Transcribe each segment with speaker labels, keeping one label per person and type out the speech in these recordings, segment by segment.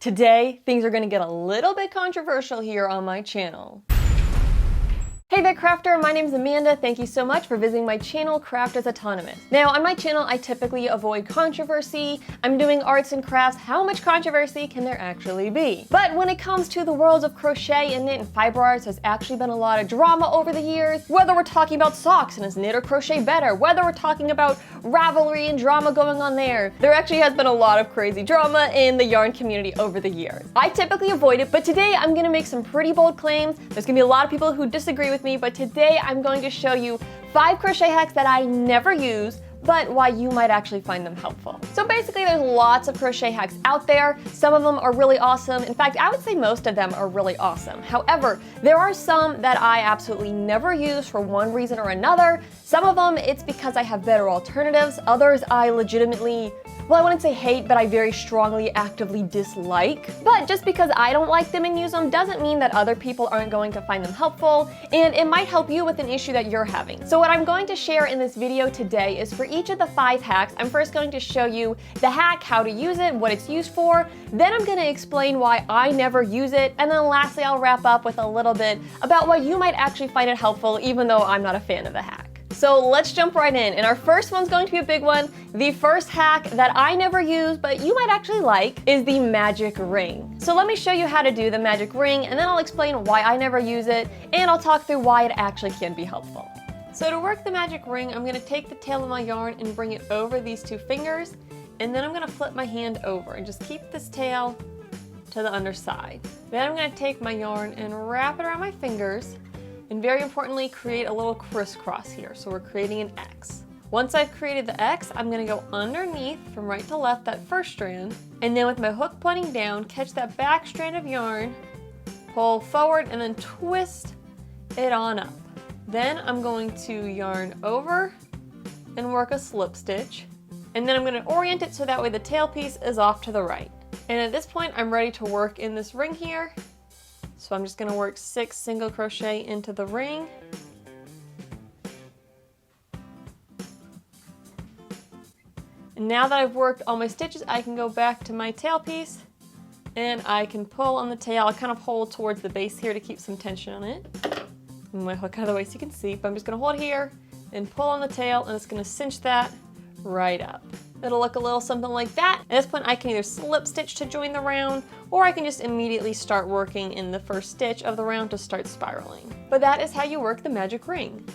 Speaker 1: Today, things are going to get a little bit controversial here on my channel. Hey there crafter, my name is Amanda. Thank you so much for visiting my channel, Craft is Autonomous. Now on my channel, I typically avoid controversy. I'm doing arts and crafts. How much controversy can there actually be? But when it comes to the worlds of crochet and knit and fiber arts, there's actually been a lot of drama over the years. Whether we're talking about socks and is knit or crochet better, whether we're talking about Ravelry and drama going on there actually has been a lot of crazy drama in the yarn community over the years. I typically avoid it, but today I'm gonna make some pretty bold claims. There's gonna be a lot of people who disagree with me, but today I'm going to show you 5 crochet hacks that I never use, but why you might actually find them helpful. So basically there's lots of crochet hacks out there. Some of them are really awesome. In fact, I would say most of them are really awesome. However, there are some that I absolutely never use for one reason or another. Some of them, it's because I have better alternatives. Others I legitimately, well, I wouldn't say hate, but I very strongly actively dislike. But just because I don't like them and use them doesn't mean that other people aren't going to find them helpful, and it might help you with an issue that you're having. So what I'm going to share in this video today is for each of the 5 hacks, I'm first going to show you the hack, how to use it, what it's used for, then I'm gonna explain why I never use it, and then lastly I'll wrap up with a little bit about why you might actually find it helpful even though I'm not a fan of the hack. So let's jump right in, and our first one's going to be a big one. The first hack that I never use, but you might actually like, is the magic ring. So let me show you how to do the magic ring, and then I'll explain why I never use it, and I'll talk through why it actually can be helpful. So to work the magic ring, I'm gonna take the tail of my yarn and bring it over these 2 fingers, and then I'm gonna flip my hand over and just keep this tail to the underside. Then I'm gonna take my yarn and wrap it around my fingers, and very importantly, create a little crisscross here. So we're creating an X. Once I've created the X, I'm gonna go underneath from right to left, that first strand, and then with my hook pointing down, catch that back strand of yarn, pull forward, and then twist it on up. Then I'm going to yarn over and work a slip stitch, and then I'm gonna orient it so that way the tail piece is off to the right. And at this point, I'm ready to work in this ring here. So I'm just gonna work 6 single crochet into the ring. And now that I've worked all my stitches, I can go back to my tail piece and I can pull on the tail. I kind of hold towards the base here to keep some tension on it. Move my hook out of the way so you can see, but I'm just gonna hold here and pull on the tail, and it's gonna cinch that right up. It'll look a little something like that. At this point, I can either slip stitch to join the round, or I can just immediately start working in the first stitch of the round to start spiraling. But that is how you work the magic ring.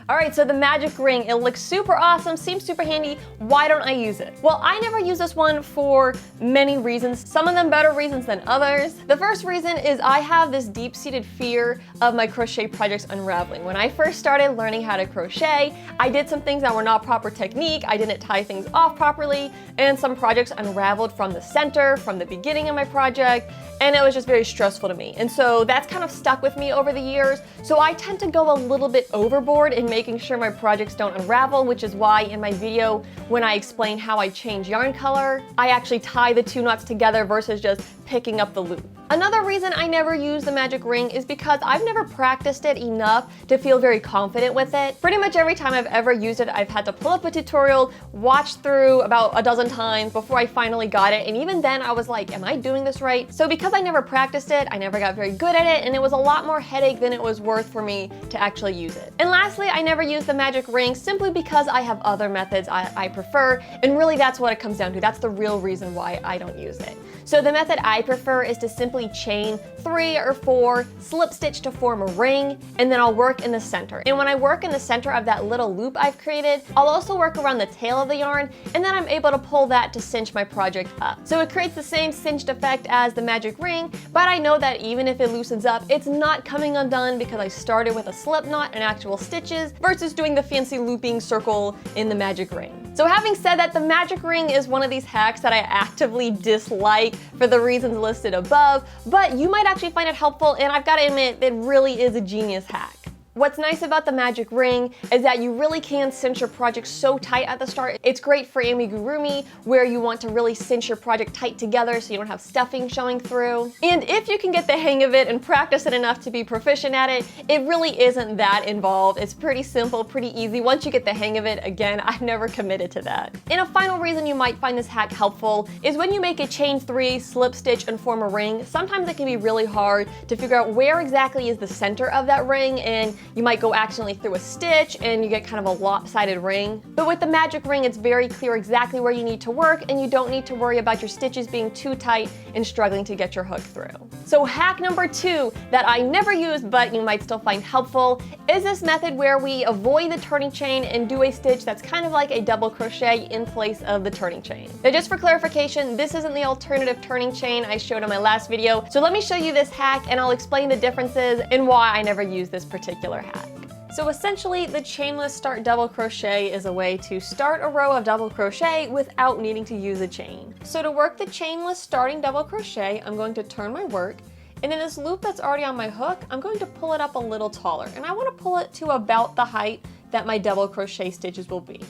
Speaker 1: All right, so the magic ring, it looks super awesome, seems super handy. Why don't I use it? Well, I never use this one for many reasons, some of them better reasons than others. The first reason is I have this deep-seated fear of my crochet projects unraveling. When I first started learning how to crochet, I did some things that were not proper technique, I didn't tie things off properly, and some projects unraveled from the center, from the beginning of my project, and it was just very stressful to me. And so that's kind of stuck with me over the years, so I tend to go a little bit overboard in making sure my projects don't unravel, which is why in my video, when I explain how I change yarn color, I actually tie the 2 knots together versus just picking up the loop. Another reason I never use the magic ring is because I've never practiced it enough to feel very confident with it. Pretty much every time I've ever used it, I've had to pull up a tutorial, watch through about a dozen times before I finally got it, and even then I was like, am I doing this right? So because I never practiced it, I never got very good at it, and it was a lot more headache than it was worth for me to actually use it. And lastly, I never use the magic ring simply because I have other methods I prefer, and really that's what it comes down to. That's the real reason why I don't use it. So the method I prefer is to simply chain 3 or 4, slip stitch to form a ring, and then I'll work in the center. And when I work in the center of that little loop I've created, I'll also work around the tail of the yarn, and then I'm able to pull that to cinch my project up. So it creates the same cinched effect as the magic ring, but I know that even if it loosens up, it's not coming undone because I started with a slip knot and actual stitches versus doing the fancy looping circle in the magic ring. So having said that, the magic ring is one of these hacks that I actively dislike for the reasons listed above, but you might actually find it helpful, and I've got to admit, it really is a genius hack. What's nice about the magic ring is that you really can cinch your project so tight at the start. It's great for amigurumi, where you want to really cinch your project tight together so you don't have stuffing showing through. And if you can get the hang of it and practice it enough to be proficient at it, it really isn't that involved. It's pretty simple, pretty easy. Once you get the hang of it, again, I've never committed to that. And a final reason you might find this hack helpful is when you make a chain 3, slip stitch, and form a ring, sometimes it can be really hard to figure out where exactly is the center of that ring, and you might go accidentally through a stitch and you get kind of a lopsided ring. But with the magic ring, it's very clear exactly where you need to work, and you don't need to worry about your stitches being too tight and struggling to get your hook through. So hack number 2 that I never use but you might still find helpful is this method where we avoid the turning chain and do a stitch that's kind of like a double crochet in place of the turning chain. Now just for clarification, this isn't the alternative turning chain I showed in my last video, so let me show you this hack and I'll explain the differences and why I never use this particular hack. So essentially, the chainless start double crochet is a way to start a row of double crochet without needing to use a chain. So to work the chainless starting double crochet, I'm going to turn my work, and in this loop that's already on my hook, I'm going to pull it up a little taller, and I want to pull it to about the height that my double crochet stitches will be.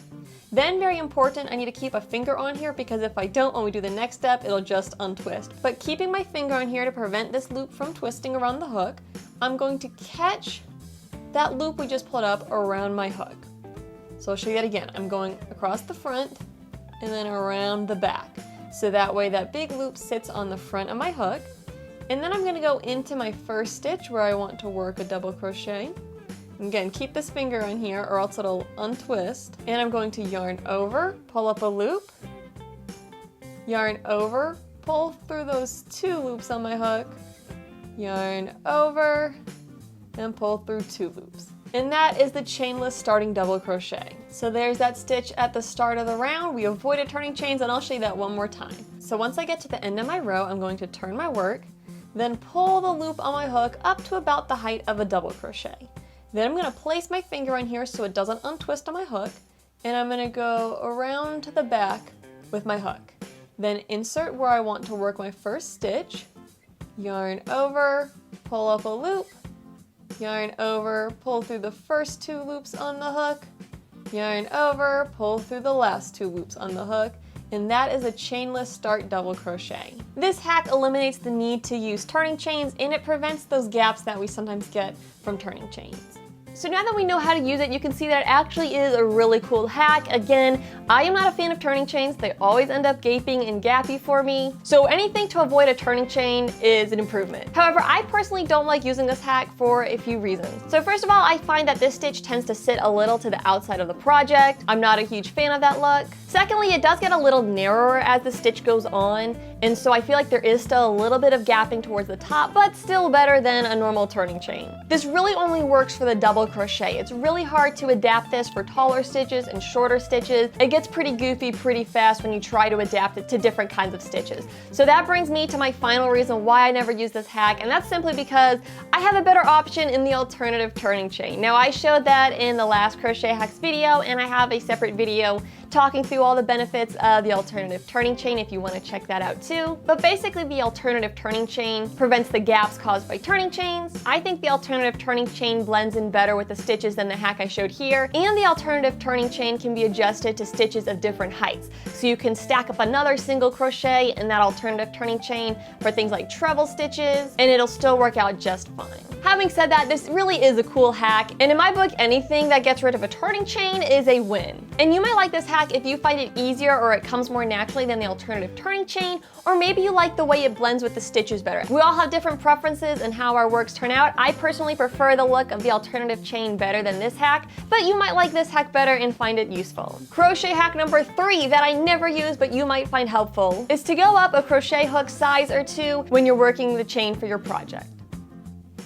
Speaker 1: Then, very important, I need to keep a finger on here because if I don't, when we do the next step, it'll just untwist. But keeping my finger on here to prevent this loop from twisting around the hook, I'm going to catch that loop we just pulled up around my hook. So I'll show you that again. I'm going across the front and then around the back. So that way that big loop sits on the front of my hook. And then I'm going to go into my first stitch where I want to work a double crochet. Again, keep this finger on here or else it'll untwist. And I'm going to yarn over, pull up a loop, yarn over, pull through those 2 loops on my hook, yarn over, and pull through 2 loops. And that is the chainless starting double crochet. So there's that stitch at the start of the round. We avoided turning chains, and I'll show you that one more time. So once I get to the end of my row, I'm going to turn my work, then pull the loop on my hook up to about the height of a double crochet. Then I'm going to place my finger on here so it doesn't untwist on my hook, and I'm going to go around to the back with my hook. Then insert where I want to work my first stitch, yarn over, pull up a loop, yarn over, pull through the first 2 loops on the hook, yarn over, pull through the last 2 loops on the hook, and that is a chainless start double crochet. This hack eliminates the need to use turning chains, and it prevents those gaps that we sometimes get from turning chains. So now that we know how to use it, you can see that it actually is a really cool hack. Again, I am not a fan of turning chains. They always end up gaping and gappy for me. So anything to avoid a turning chain is an improvement. However, I personally don't like using this hack for a few reasons. So first of all, I find that this stitch tends to sit a little to the outside of the project. I'm not a huge fan of that look. Secondly, it does get a little narrower as the stitch goes on, and so I feel like there is still a little bit of gapping towards the top, but still better than a normal turning chain. This really only works for the double crochet. It's really hard to adapt this for taller stitches and shorter stitches. It gets pretty goofy pretty fast when you try to adapt it to different kinds of stitches. So that brings me to my final reason why I never use this hack, and that's simply because I have a better option in the alternative turning chain. Now, I showed that in the last crochet hacks video, and I have a separate video talking through all the benefits of the alternative turning chain if you want to check that out too. But basically, the alternative turning chain prevents the gaps caused by turning chains. I think the alternative turning chain blends in better with the stitches than the hack I showed here, and the alternative turning chain can be adjusted to stitches of different heights. So you can stack up another single crochet in that alternative turning chain for things like treble stitches, and it'll still work out just fine. Having said that, this really is a cool hack, and in my book, anything that gets rid of a turning chain is a win. And you might like this hack if you find it easier or it comes more naturally than the alternative turning chain, or maybe you like the way it blends with the stitches better. We all have different preferences in how our works turn out. I personally prefer the look of the alternative chain better than this hack, but you might like this hack better and find it useful. Crochet hack number 3 that I never use but you might find helpful is to go up a crochet hook size or 2 when you're working the chain for your project.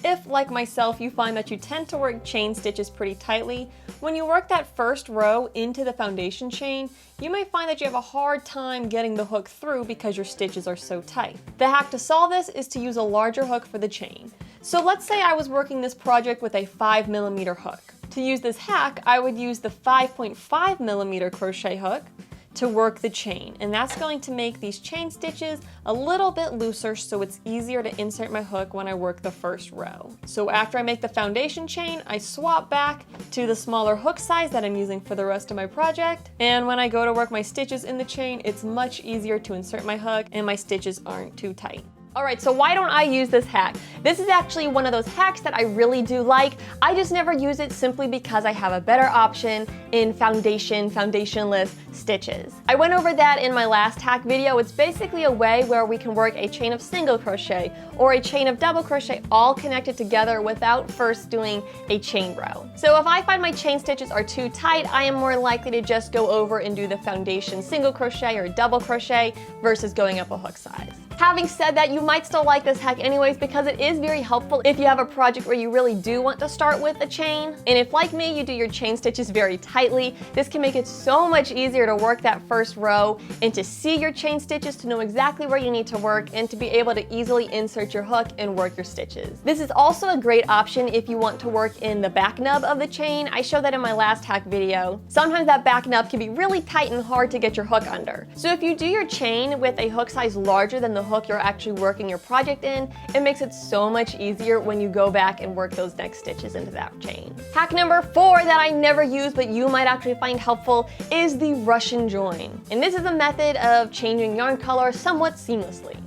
Speaker 1: If, like myself, you find that you tend to work chain stitches pretty tightly, when you work that first row into the foundation chain, you may find that you have a hard time getting the hook through because your stitches are so tight. The hack to solve this is to use a larger hook for the chain. So let's say I was working this project with a 5mm hook. To use this hack, I would use the 5.5mm crochet hook, to work the chain, and that's going to make these chain stitches a little bit looser so it's easier to insert my hook when I work the first row. So after I make the foundation chain, I swap back to the smaller hook size that I'm using for the rest of my project, and when I go to work my stitches in the chain, it's much easier to insert my hook and my stitches aren't too tight. Alright, so why don't I use this hack? This is actually one of those hacks that I really do like. I just never use it simply because I have a better option in foundationless stitches. I went over that in my last hack video. It's basically a way where we can work a chain of single crochet or a chain of double crochet all connected together without first doing a chain row. So if I find my chain stitches are too tight, I am more likely to just go over and do the foundation single crochet or double crochet versus going up a hook size. Having said that, you might still like this hack anyways because it is very helpful if you have a project where you really do want to start with a chain. And if, like me, you do your chain stitches very tightly, this can make it so much easier to work that first row and to see your chain stitches, to know exactly where you need to work, and to be able to easily insert your hook and work your stitches. This is also a great option if you want to work in the back nub of the chain. I showed that in my last hack video. Sometimes that back nub can be really tight and hard to get your hook under. So if you do your chain with a hook size larger than the hook you're actually working your project in, it makes it so much easier when you go back and work those next stitches into that chain. Hack number 4 that I never use but you might actually find helpful is the Russian join. And this is a method of changing yarn color somewhat seamlessly.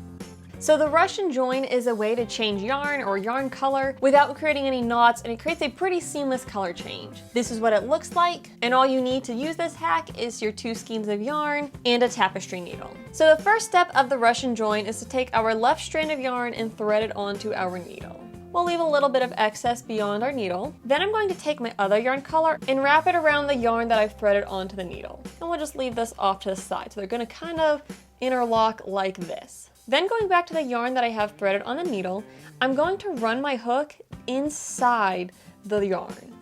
Speaker 1: So the Russian join is a way to change yarn or yarn color without creating any knots, and it creates a pretty seamless color change. This is what it looks like, and all you need to use this hack is your 2 skeins of yarn and a tapestry needle. So the first step of the Russian join is to take our left strand of yarn and thread it onto our needle. We'll leave a little bit of excess beyond our needle. Then I'm going to take my other yarn color and wrap it around the yarn that I've threaded onto the needle. And we'll just leave this off to the side. So they're going to kind of interlock like this. Then going back to the yarn that I have threaded on the needle, I'm going to run my hook inside the yarn.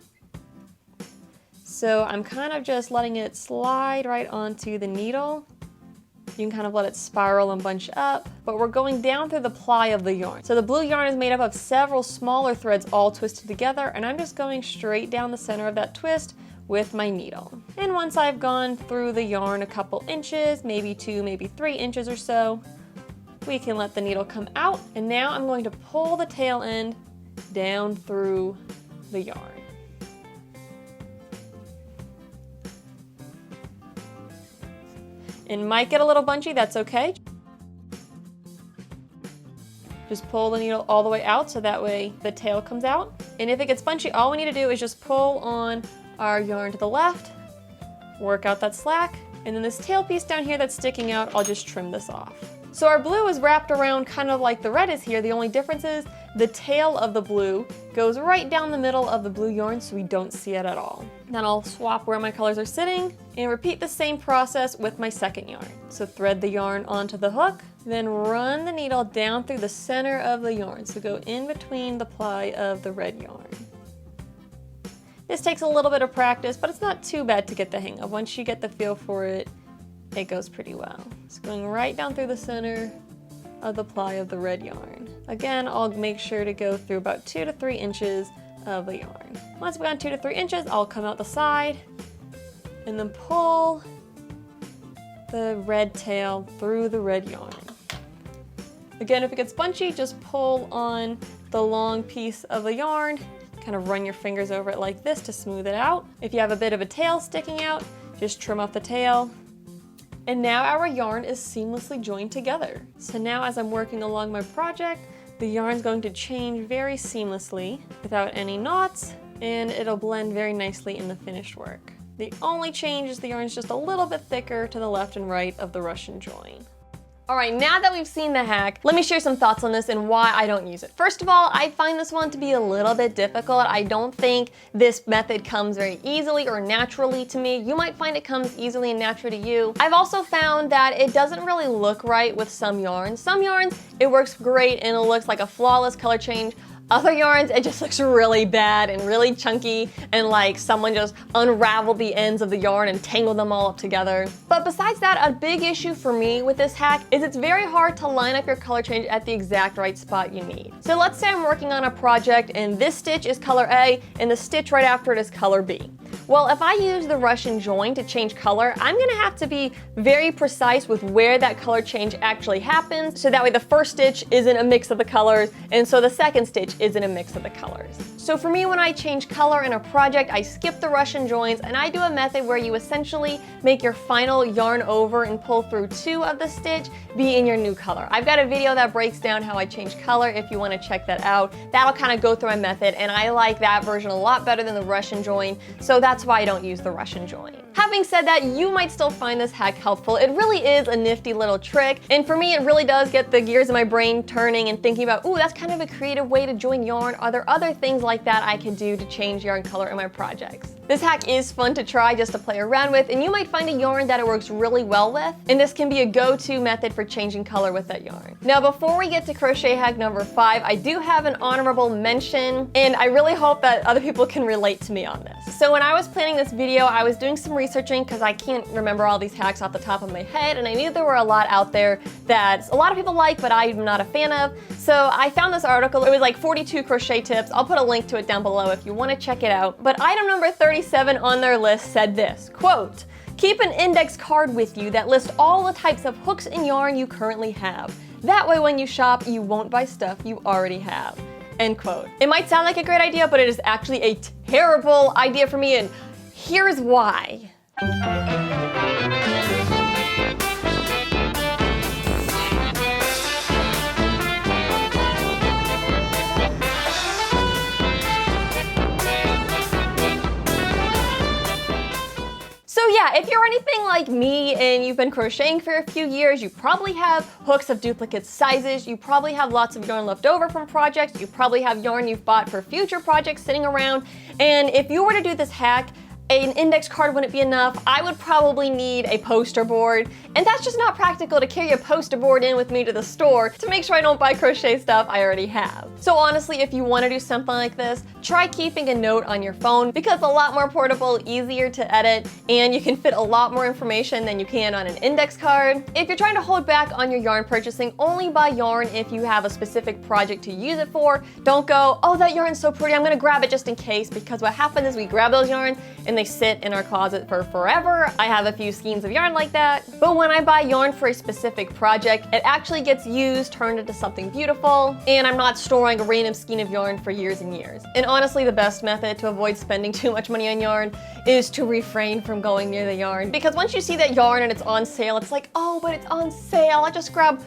Speaker 1: So I'm kind of just letting it slide right onto the needle. You can kind of let it spiral and bunch up, but we're going down through the ply of the yarn. So the blue yarn is made up of several smaller threads all twisted together, and I'm just going straight down the center of that twist with my needle. And once I've gone through the yarn a couple inches, maybe 2, maybe 3 inches or so, we can let the needle come out, and now I'm going to pull the tail end down through the yarn. It might get a little bunchy, that's okay. Just pull the needle all the way out so that way the tail comes out. And if it gets bunchy, all we need to do is just pull on our yarn to the left, work out that slack, and then this tail piece down here that's sticking out, I'll just trim this off. So our blue is wrapped around kind of like the red is here. The only difference is the tail of the blue goes right down the middle of the blue yarn so we don't see it at all. Then I'll swap where my colors are sitting and repeat the same process with my second yarn. So thread the yarn onto the hook, then run the needle down through the center of the yarn. So go in between the ply of the red yarn. This takes a little bit of practice, but it's not too bad to get the hang of. Once you get the feel for it, it goes pretty well. It's going right down through the center of the ply of the red yarn. Again, I'll make sure to go through about 2 to 3 inches of the yarn. Once we've gone 2 to 3 inches, I'll come out the side and then pull the red tail through the red yarn. Again, if it gets bunchy, just pull on the long piece of the yarn, kind of run your fingers over it like this to smooth it out. If you have a bit of a tail sticking out, just trim off the tail. And now our yarn is seamlessly joined together. So now as I'm working along my project, the yarn's going to change very seamlessly without any knots, and it'll blend very nicely in the finished work. The only change is the yarn's just a little bit thicker to the left and right of the Russian join. Alright, now that we've seen the hack, let me share some thoughts on this and why I don't use it. First of all, I find this one to be a little bit difficult. I don't think this method comes very easily or naturally to me. You might find it comes easily and naturally to you. I've also found that it doesn't really look right with some yarns. Some yarns, it works great and it looks like a flawless color change. Other yarns, it just looks really bad and really chunky and like someone just unraveled the ends of the yarn and tangled them all up together. But besides that, a big issue for me with this hack is it's very hard to line up your color change at the exact right spot you need. So let's say I'm working on a project and this stitch is color A and the stitch right after it is color B. Well, if I use the Russian join to change color, I'm gonna have to be very precise with where that color change actually happens, so that way the first stitch isn't a mix of the colors, and so the second stitch isn't a mix of the colors. So for me, when I change color in a project, I skip the Russian joins, and I do a method where you essentially make your final yarn over and pull through 2 of the stitch be in your new color. I've got a video that breaks down how I change color if you want to check that out. That'll kind of go through my method, and I like that version a lot better than the Russian join, so that's why I don't use the Russian join. Having said that, you might still find this hack helpful. It really is a nifty little trick, and for me, it really does get the gears in my brain turning and thinking about, ooh, that's kind of a creative way to join yarn. Are there other things like that I can do to change yarn color in my projects? This hack is fun to try just to play around with, and you might find a yarn that it works really well with, and this can be a go-to method for changing color with that yarn. Now, before we get to crochet hack number 5, I do have an honorable mention, and I really hope that other people can relate to me on this. So when I was planning this video, I was doing some researching because I can't remember all these hacks off the top of my head, and I knew there were a lot out there that a lot of people like, but I'm not a fan of. So I found this article. It was like 42 crochet tips. I'll put a link to it down below if you want to check it out. But item number 37 on their list said this, quote, "Keep an index card with you that lists all the types of hooks and yarn you currently have. That way when you shop, you won't buy stuff you already have." End quote. It might sound like a great idea, but it is actually a terrible idea for me, and here's why. So yeah, if you're anything like me and you've been crocheting for a few years, you probably have hooks of duplicate sizes, you probably have lots of yarn left over from projects, you probably have yarn you've bought for future projects sitting around, and if you were to do this hack, an index card wouldn't be enough. I would probably need a poster board, and that's just not practical to carry a poster board in with me to the store to make sure I don't buy crochet stuff I already have. So honestly, if you want to do something like this, try keeping a note on your phone because it's a lot more portable, easier to edit, and you can fit a lot more information than you can on an index card. If you're trying to hold back on your yarn purchasing, only buy yarn if you have a specific project to use it for. Don't go, oh, that yarn's so pretty, I'm gonna grab it just in case, because what happens is we grab those yarns and they sit in our closet for forever. I have a few skeins of yarn like that. But when I buy yarn for a specific project, it actually gets used, turned into something beautiful, and I'm not storing a random skein of yarn for years and years. And honestly, the best method to avoid spending too much money on yarn is to refrain from going near the yarn. Because once you see that yarn and it's on sale, it's like, oh, but it's on sale, I'll just grab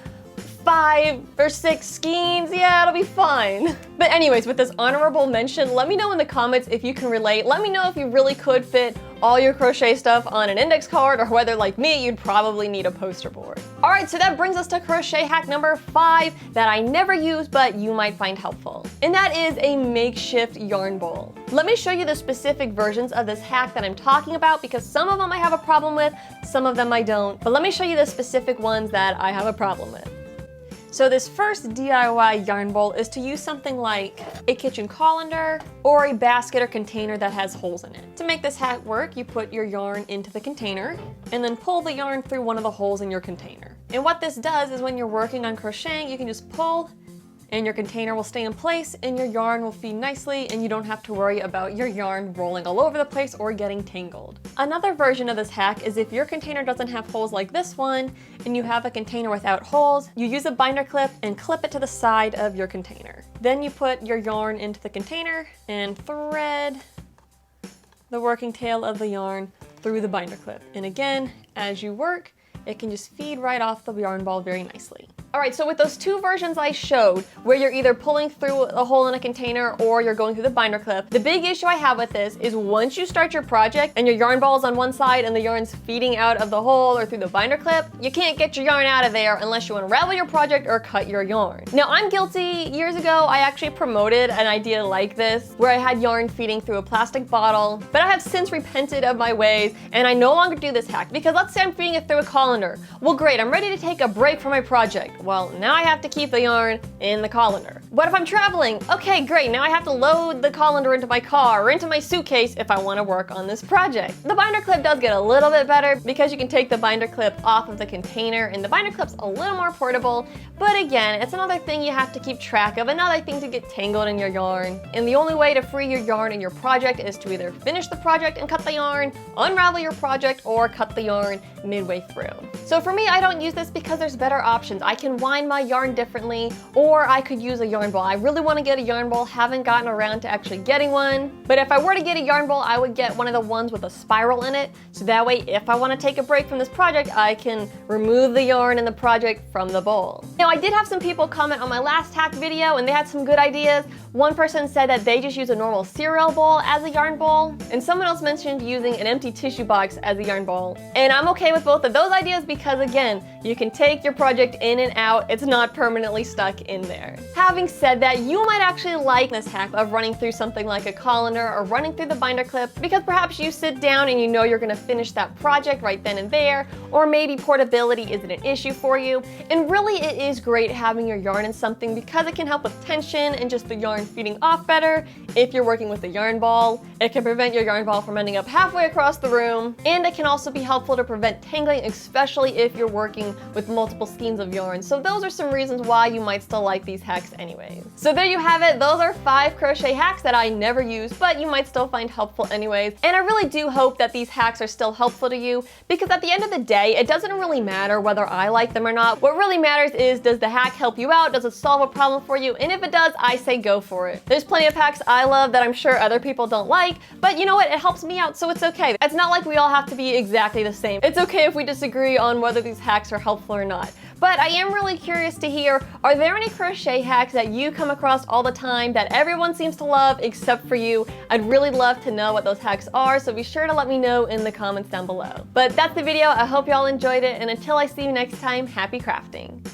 Speaker 1: 5 or 6 skeins, yeah, it'll be fine. But anyways, with this honorable mention, let me know in the comments if you can relate. Let me know if you really could fit all your crochet stuff on an index card, or whether, like me, you'd probably need a poster board. All right, so that brings us to crochet hack number 5 that I never use, but you might find helpful. And that is a makeshift yarn bowl. Let me show you the specific versions of this hack that I'm talking about, because some of them I have a problem with, some of them I don't. But let me show you the specific ones that I have a problem with. So this first DIY yarn bowl is to use something like a kitchen colander or a basket or container that has holes in it. To make this hack work, you put your yarn into the container and then pull the yarn through one of the holes in your container. And what this does is when you're working on crocheting, you can just pull and your container will stay in place and your yarn will feed nicely, and you don't have to worry about your yarn rolling all over the place or getting tangled. Another version of this hack is if your container doesn't have holes like this one and you have a container without holes, you use a binder clip and clip it to the side of your container. Then you put your yarn into the container and thread the working tail of the yarn through the binder clip. And again, as you work, it can just feed right off the yarn ball very nicely. All right, so with those 2 versions I showed, where you're either pulling through a hole in a container or you're going through the binder clip, the big issue I have with this is once you start your project and your yarn ball is on one side and the yarn's feeding out of the hole or through the binder clip, you can't get your yarn out of there unless you unravel your project or cut your yarn. Now, I'm guilty. Years ago, I actually promoted an idea like this, where I had yarn feeding through a plastic bottle, but I have since repented of my ways, and I no longer do this hack, because let's say I'm feeding it through a colander. Well, great, I'm ready to take a break from my project. Well, now I have to keep the yarn in the colander. What if I'm traveling? Okay, great, now I have to load the colander into my car or into my suitcase if I want to work on this project. The binder clip does get a little bit better because you can take the binder clip off of the container, and the binder clip's a little more portable, but again, it's another thing you have to keep track of, another thing to get tangled in your yarn. And the only way to free your yarn in your project is to either finish the project and cut the yarn, unravel your project, or cut the yarn midway through. So for me, I don't use this because there's better options. I can wind my yarn differently, or I could use a yarn ball. I really want to get a yarn ball, haven't gotten around to actually getting one. But if I were to get a yarn ball, I would get one of the ones with a spiral in it, so that way if I want to take a break from this project, I can remove the yarn in the project from the bowl. Now, I did have some people comment on my last hack video, and they had some good ideas. One person said that they just use a normal cereal bowl as a yarn bowl, and someone else mentioned using an empty tissue box as a yarn bowl. And I'm okay with both of those ideas because, again, you can take your project in and out. It's not permanently stuck in there. Having said that, you might actually like this hack of running through something like a colander or running through the binder clip because perhaps you sit down and you know you're going to finish that project right then and there, or maybe portability isn't an issue for you. And really, it is great having your yarn in something because it can help with tension and just the yarn feeding off better. If you're working with a yarn ball, it can prevent your yarn ball from ending up halfway across the room, and it can also be helpful to prevent tangling, especially if you're working with multiple skeins of yarn. So those are some reasons why you might still like these hacks anyways. So there you have it. Those are 5 crochet hacks that I never use, but you might still find helpful anyways. And I really do hope that these hacks are still helpful to you, because at the end of the day, it doesn't really matter whether I like them or not. What really matters is, does the hack help you out? Does it solve a problem for you? And if it does, I say go for it. There's plenty of hacks I love that I'm sure other people don't like, but you know what? It helps me out, so it's okay. It's not like we all have to be exactly the same. It's okay if we disagree on whether these hacks are helpful or not. But I am really curious to hear, are there any crochet hacks that you come across all the time that everyone seems to love except for you? I'd really love to know what those hacks are, so be sure to let me know in the comments down below. But that's the video. I hope y'all enjoyed it, and until I see you next time, happy crafting.